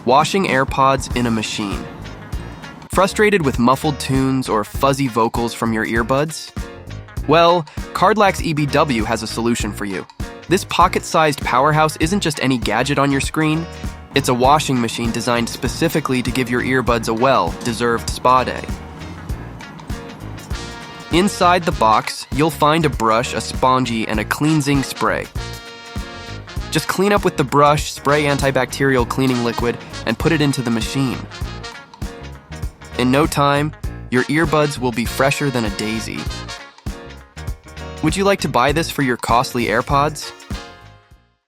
Washing Airpods in a machine. Frustrated with muffled tunes or fuzzy vocals from your earbuds? Well, Cardlax EBW has a solution for you. This pocket-sized powerhouse isn't just any gadget on your screen. It's a washing machine designed specifically to give your earbuds a well-deserved spa day. Inside the box, you'll find a brush, a spongy, and a cleansing spray. Just clean up with the brush, spray antibacterial cleaning liquid, and put it into the machine. In no time, your earbuds will be fresher than a daisy. Would you like to buy this for your costly AirPods?